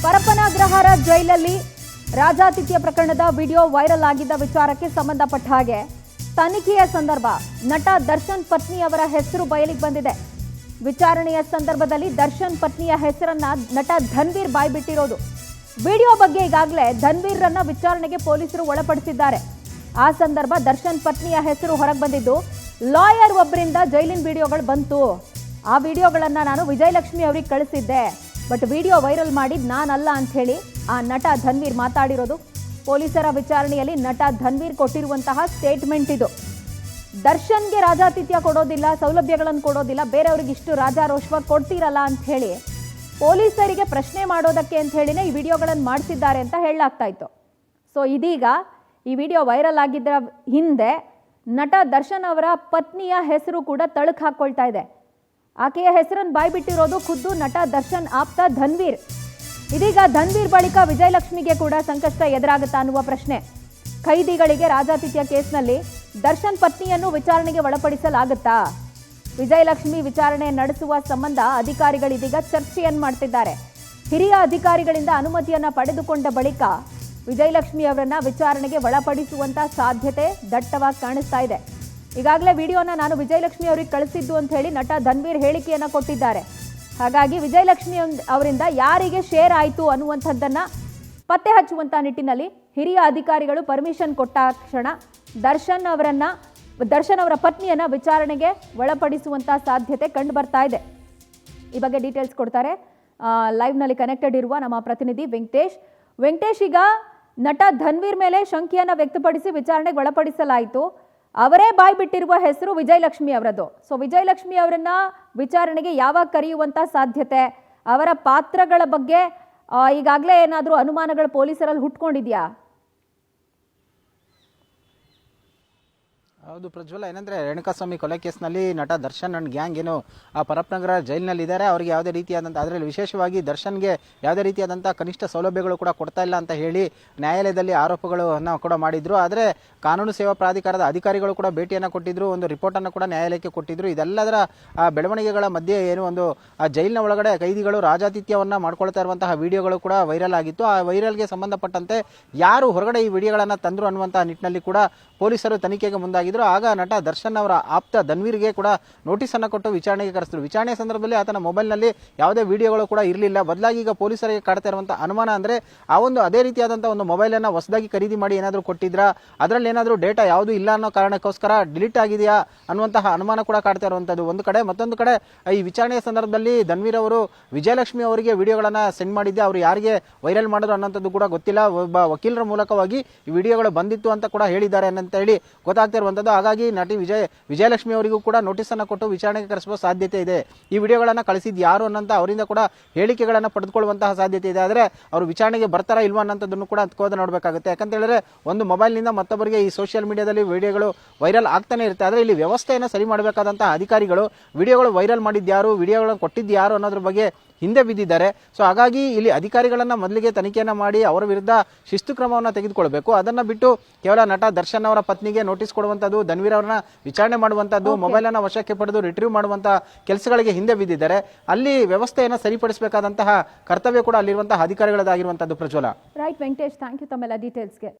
ಪರಪ್ಪನಗ್ರಹಾರ ಜೈಲಲ್ಲಿ ರಾಜಾತಿಥ್ಯ ಪ್ರಕರಣದ video viral ಆಗಿದ್ದ ವಿಚಾರಕ್ಕೆ ಸಂಬಂಧಪಟ್ಟ ಹಾಗೆ ತನಿಖೆಯ ಸಂದರ್ಭ ನಟ ದರ್ಶನ್ ಪತ್ನಿಯವರ ಹೆಸರು ಬಯಲಿಗೆ ಬಂದಿದೆ. ವಿಚಾರಣೆಯ ಸಂದರ್ಭದಲ್ಲಿ ದರ್ಶನ್ ಪತ್ನಿಯ ಹೆಸರನ್ನ ನಟ ಧನ್ವೀರ್ ಬಾಯ್ಬಿಟ್ಟಿರೋದು. ವಿಡಿಯೋ ಬಗ್ಗೆ ಈಗಾಗಲೇ ಧನ್ವೀರ್ರನ್ನ ವಿಚಾರಣೆಗೆ ಪೊಲೀಸರು ಒಳಪಡಿಸಿದ್ದಾರೆ. ಆ ಸಂದರ್ಭ ದರ್ಶನ್ ಪತ್ನಿಯ ಹೆಸರು ಹೊರಗೆ ಬಂದಿದ್ದು ಲಾಯರ್ ಒಬ್ಬರಿಂದ ಜೈಲಿನ ವಿಡಿಯೋಗಳು ಬಂತು. ಆ ವಿಡಿಯೋಗಳನ್ನ ನಾನು ವಿಜಯಲಕ್ಷ್ಮಿ ಅವರಿಗೆ ಕಳಿಸಿದ್ದೆ, ಬಟ್ ವಿಡಿಯೋ ವೈರಲ್ ಮಾಡಿದ್ ನಾನಲ್ಲ ಅಂತ ಹೇಳಿ ಆ ನಟ ಧನ್ವೀರ್ ಮಾತಾಡಿರೋದು. ಪೊಲೀಸರ ವಿಚಾರಣೆಯಲ್ಲಿ ನಟ ಧನ್ವೀರ್ ಕೊಟ್ಟಿರುವಂತಹ ಸ್ಟೇಟ್ಮೆಂಟ್ ಇದು. ದರ್ಶನ್ಗೆ ರಾಜಾತಿಥ್ಯ ಕೊಡೋದಿಲ್ಲ, ಸೌಲಭ್ಯಗಳನ್ನು ಕೊಡೋದಿಲ್ಲ, ಬೇರೆಯವ್ರಿಗೆ ಇಷ್ಟು ರಾಜಾರೋಷವಾಗಿ ಕೊಡ್ತೀರಲ್ಲ ಅಂತ ಹೇಳಿ ಪೊಲೀಸರಿಗೆ ಪ್ರಶ್ನೆ ಮಾಡೋದಕ್ಕೆ ಅಂತ ಹೇಳಿನೇ ಈ ವಿಡಿಯೋಗಳನ್ನು ಮಾಡಿಸಿದ್ದಾರೆ ಅಂತ ಹೇಳಲಾಗ್ತಾ ಇತ್ತು. ಸೊ ಇದೀಗ ಈ ವಿಡಿಯೋ ವೈರಲ್ ಆಗಿದ್ದರ ಹಿಂದೆ ನಟ ದರ್ಶನ್ ಅವರ ಪತ್ನಿಯ ಹೆಸರು ಕೂಡ ತಳಕು ಹಾಕೊಳ್ತಾ ಇದೆ. ಆಕೆಯ ಹೆಸರನ್ನು ಬಾಯ್ಬಿಟ್ಟಿರೋದು ಖುದ್ದು ನಟ ದರ್ಶನ್ ಆಪ್ತ ಧನ್ವೀರ್. ಇದೀಗ ಧನ್ವೀರ್ ಬಳಿಕ ವಿಜಯಲಕ್ಷ್ಮಿಗೆ ಕೂಡ ಸಂಕಷ್ಟ ಎದುರಾಗುತ್ತಾ ಅನ್ನುವ ಪ್ರಶ್ನೆ. ಖೈದಿಗಳಿಗೆ ರಾಜಾತಿಥ್ಯ ಕೇಸ್ನಲ್ಲಿ ದರ್ಶನ್ ಪತ್ನಿಯನ್ನು ವಿಚಾರಣೆಗೆ ಒಳಪಡಿಸಲಾಗುತ್ತಾ? ವಿಜಯಲಕ್ಷ್ಮಿ ವಿಚಾರಣೆ ನಡೆಸುವ ಸಂಬಂಧ ಅಧಿಕಾರಿಗಳಿದೀಗ ಚರ್ಚೆಯನ್ನು ಮಾಡ್ತಿದ್ದಾರೆ. ಹಿರಿಯ ಅಧಿಕಾರಿಗಳಿಂದ ಅನುಮತಿಯನ್ನ ಪಡೆದುಕೊಂಡ ಬಳಿಕ ವಿಜಯಲಕ್ಷ್ಮಿ ಅವರನ್ನ ವಿಚಾರಣೆಗೆ ಒಳಪಡಿಸುವಂತ ಸಾಧ್ಯತೆ ದಟ್ಟವಾಗಿ ಕಾಣಿಸ್ತಾ ಇದೆ. ಈಗಾಗಲೇ ವಿಡಿಯೋನ ನಾನು ವಿಜಯಲಕ್ಷ್ಮಿ ಅವರಿಗೆ ಕಳಿಸಿದ್ದು ಅಂತ ಹೇಳಿ ನಟ ಧನ್ವೀರ್ ಹೇಳಿಕೆಯನ್ನ ಕೊಟ್ಟಿದ್ದಾರೆ. ಹಾಗಾಗಿ ವಿಜಯಲಕ್ಷ್ಮಿ ಅವರಿಂದ ಯಾರಿಗೆ ಶೇರ್ ಆಯಿತು ಅನ್ನುವಂಥದ್ದನ್ನ ಪತ್ತೆ ಹಚ್ಚುವಂತ ನಿಟ್ಟಿನಲ್ಲಿ ಹಿರಿಯ ಅಧಿಕಾರಿಗಳು ಪರ್ಮಿಷನ್ ಕೊಟ್ಟ ಕ್ಷಣ ದರ್ಶನ್ ಅವರ ಪತ್ನಿಯನ್ನ ವಿಚಾರಣೆಗೆ ಒಳಪಡಿಸುವಂತ ಸಾಧ್ಯತೆ ಕಂಡು ಬರ್ತಾ ಇದೆ. ಈ ಬಗ್ಗೆ ಡೀಟೇಲ್ಸ್ ಕೊಡ್ತಾರೆ ಲೈವ್ನಲ್ಲಿ ಕನೆಕ್ಟೆಡ್ ಇರುವ ನಮ್ಮ ಪ್ರತಿನಿಧಿ ವೆಂಕಟೇಶ್. ಈಗ ನಟ ಧನ್ವೀರ್ ಮೇಲೆ ಶಂಕೆಯನ್ನ ವ್ಯಕ್ತಪಡಿಸಿ ವಿಚಾರಣೆಗೆ ಒಳಪಡಿಸಲಾಯಿತು. ಅವರೇ ಬಾಯ್ ಬಿಟ್ಟಿರುವ ಹೆಸರು ವಿಜಯಲಕ್ಷ್ಮಿ ಅವರದ್ದು. ಸೊ ವಿಜಯಲಕ್ಷ್ಮಿ ಅವರನ್ನ ವಿಚಾರಣೆಗೆ ಯಾವಾಗ ಕರೆಯುವಂತ ಸಾಧ್ಯತೆ, ಅವರ ಪಾತ್ರಗಳ ಬಗ್ಗೆ ಈಗಾಗಲೇ ಏನಾದರೂ ಅನುಮಾನಗಳು ಪೊಲೀಸರಲ್ಲಿ ಹುಟ್ಕೊಂಡಿದ್ಯಾ? ಹೌದು ಪ್ರಜ್ವಲ, ಏನಂದ್ರೆ ರೇಣುಕಾಸ್ವಾಮಿ ಕೊಲೆ ಕೇಸ್ನಲ್ಲಿ ನಟ ದರ್ಶನ್ ಅಂಡ್ ಗ್ಯಾಂಗ್ ಏನು ಆ ಪರಪ್ಪನಗರ ಜೈಲಿನಲ್ಲಿ ಇದ್ದಾರೆ. ಅವರಿಗೆ ಯಾವುದೇ ರೀತಿಯಾದಂಥ, ಅದರಲ್ಲಿ ವಿಶೇಷವಾಗಿ ದರ್ಶನ್ಗೆ ಯಾವುದೇ ರೀತಿಯಾದಂಥ ಕನಿಷ್ಠ ಸೌಲಭ್ಯಗಳು ಕೂಡ ಕೊಡ್ತಾ ಇಲ್ಲ ಅಂತ ಹೇಳಿ ನ್ಯಾಯಾಲಯದಲ್ಲಿ ಆರೋಪಗಳನ್ನು ಕೂಡ ಮಾಡಿದ್ರು. ಆದರೆ ಕಾನೂನು ಸೇವಾ ಪ್ರಾಧಿಕಾರದ ಅಧಿಕಾರಿಗಳು ಕೂಡ ಭೇಟಿಯನ್ನು ಕೊಟ್ಟಿದ್ರು, ಒಂದು ರಿಪೋರ್ಟನ್ನು ಕೂಡ ನ್ಯಾಯಾಲಯಕ್ಕೆ ಕೊಟ್ಟಿದ್ರು. ಇದೆಲ್ಲದರ ಬೆಳವಣಿಗೆಗಳ ಮಧ್ಯೆ ಏನು ಒಂದು ಆ ಜೈಲಿನ ಒಳಗಡೆ ಕೈದಿಗಳು ರಾಜಾತಿಥ್ಯವನ್ನು ಮಾಡ್ಕೊಳ್ತಾ ಇರುವಂತಹ ವಿಡಿಯೋಗಳು ಕೂಡ ವೈರಲ್ ಆಗಿತ್ತು. ಆ ವೈರಲ್ಗೆ ಸಂಬಂಧಪಟ್ಟಂತೆ ಯಾರು ಹೊರಗಡೆ ಈ ವಿಡಿಯೋಗಳನ್ನು ತಂದ್ರು ಅನ್ನುವಂತಹ ನಿಟ್ಟಿನಲ್ಲಿ ಕೂಡ ಪೊಲೀಸರು ತನಿಖೆಗೆ ಮುಂದಾಗಿದ್ರು. ಆಗ ನಟ ದರ್ಶನ್ ಅವರ ಆಪ್ತ ಧನ್ವೀರ್ಗೆ ಕೂಡ ನೋಟಿಸ್ ಅನ್ನು ಕೊಟ್ಟು ವಿಚಾರಣೆಗೆ ಕರೆಸಿದ್ರು. ವಿಚಾರಣೆ ಸಂದರ್ಭದಲ್ಲಿ ಆತನ ಮೊಬೈಲ್ನಲ್ಲಿ ಯಾವುದೇ ವಿಡಿಯೋಗಳು ಕೂಡ ಇರಲಿಲ್ಲ. ಬದಲಾಗಿ ಈಗ ಪೊಲೀಸರಿಗೆ ಕಾಡ್ತಾ ಇರುವಂತಹ ಅನುಮಾನ ಅಂದ್ರೆ ಆ ಒಂದು ಅದೇ ರೀತಿಯಾದಂತಹ ಒಂದು ಮೊಬೈಲ್ ಅನ್ನ ಹೊಸದಾಗಿ ಖರೀದಿ ಮಾಡಿ ಏನಾದರೂ ಕೊಟ್ಟಿದ್ರಾ, ಅದರಲ್ಲಿ ಏನಾದರೂ ಡೇಟಾ ಯಾವುದು ಇಲ್ಲ ಅನ್ನೋ ಕಾರಣಕ್ಕೋಸ್ಕರ ಡಿಲೀಟ್ ಆಗಿದೆಯಾ ಅನ್ನುವಂತಹ ಅನುಮಾನ ಕೂಡ ಕಾಡ್ತಾ ಇರುವಂತದ್ದು ಒಂದು ಕಡೆ. ಮತ್ತೊಂದು ಕಡೆ ಈ ವಿಚಾರಣೆಯ ಸಂದರ್ಭದಲ್ಲಿ ಧನ್ವೀರ್ ಅವರು ವಿಜಯಲಕ್ಷ್ಮಿ ಅವರಿಗೆ ವಿಡಿಯೋಗಳನ್ನ ಸೆಂಡ್ ಮಾಡಿದ್ದೆ, ಅವರು ಯಾರಿಗೆ ವೈರಲ್ ಮಾಡಿದ್ರು ಅನ್ನೋಂಥದ್ದು ಕೂಡ ಗೊತ್ತಿಲ್ಲ. ಒಬ್ಬ ವಕೀಲರ ಮೂಲಕವಾಗಿ ಈ ವಿಡಿಯೋಗಳು ಬಂದಿತ್ತು ಅಂತ ಕೂಡ ಹೇಳಿದ್ದಾರೆ ಅಂತ ಹೇಳಿ ಗೊತ್ತಾಗ್ತಾ ಇರುವಂತದ್ದು. ಹಾಗಾಗಿ ನಟಿ ವಿಜಯಲಕ್ಷ್ಮಿ ಅವರಿಗೂ ಕೂಡ ನೋಟಿಸ್ ಅನ್ನು ಕೊಟ್ಟು ವಿಚಾರಣೆಗೆ ಕರೆಸುವ ಸಾಧ್ಯತೆ ಇದೆ. ಈ ವಿಡಿಯೋಗಳನ್ನ ಕಳಿಸಿದ್ ಯಾರು ಅನ್ನೋಂತ ಅವರಿಂದ ಕೂಡ ಹೇಳಿಕೆಗಳನ್ನ ಪಡೆದುಕೊಳ್ಳುವಂತಹ ಸಾಧ್ಯತೆ ಇದೆ. ಆದ್ರೆ ಅವರು ವಿಚಾರಣೆಗೆ ಬರ್ತಾರಾ ಇಲ್ವಾ ಅನ್ನೋದನ್ನು ಕೂಡ ಕಾದು ನೋಡಬೇಕಾಗುತ್ತೆ. ಯಾಕಂತ ಹೇಳಿದ್ರೆ ಒಂದು ಮೊಬೈಲ್ ನಿಂದ ಮತ್ತೊಬ್ಬರಿಗೆ ಈ ಸೋಷಿಯಲ್ ಮೀಡಿಯಾದಲ್ಲಿ ವಿಡಿಯೋಗಳು ವೈರಲ್ ಆಗ್ತಾನೆ ಇರುತ್ತೆ. ಆದ್ರೆ ಇಲ್ಲಿ ವ್ಯವಸ್ಥೆಯನ್ನು ಸರಿ ಮಾಡಬೇಕಾದಂತಹ ಅಧಿಕಾರಿಗಳು ವಿಡಿಯೋಗಳು ವೈರಲ್ ಮಾಡಿದ್ಯಾರು, ವಿಡಿಯೋಗಳನ್ನು ಕೊಟ್ಟಿದ್ಯಾರು ಅನ್ನೋದ್ರ ಬಗ್ಗೆ ಹಿಂದೆ ಬಿದ್ದಿದ್ದಾರೆ. ಸೊ ಹಾಗಾಗಿ ಇಲ್ಲಿ ಅಧಿಕಾರಿಗಳನ್ನ ಮೊದಲಿಗೆ ತನಿಖೆಯನ್ನ ಮಾಡಿ ಅವರ ವಿರುದ್ಧ ಶಿಸ್ತು ಕ್ರಮವನ್ನು ತೆಗೆದುಕೊಳ್ಬೇಕು. ಅದನ್ನ ಬಿಟ್ಟು ಕೇವಲ ನಟ ದರ್ಶನ್ ಅವರ ಪತ್ನಿಗೆ ನೋಟಿಸ್ ಕೊಡುವಂತದ್ದು, ಧನ್ವೀರ್ ಅವರನ್ನ ವಿಚಾರಣೆ ಮಾಡುವಂತದ್ದು, ಮೊಬೈಲ್ ಅನ್ನ ವಶಕ್ಕೆ ಪಡೆದು ರಿಟ್ರೀವ್ ಮಾಡುವಂತಹ ಕೆಲಸಗಳಿಗೆ ಹಿಂದೆ ಬಿದ್ದಿದ್ದಾರೆ. ಅಲ್ಲಿ ವ್ಯವಸ್ಥೆಯನ್ನ ಸರಿಪಡಿಸಬೇಕಾದಂತಹ ಕರ್ತವ್ಯ ಕೂಡ ಅಲ್ಲಿರುವಂತಹ ಅಧಿಕಾರಿಗಳದಾಗಿರುವಂತದ್ದು. ಪ್ರಜ್ವಲ. ರೈಟ್ ವೆಂಕಟೇಶ್, ಥ್ಯಾಂಕ್ ಯು ತಮ್ಮೆಲ್ಲ ಡೀಟೇಲ್ಸ್ಗೆ.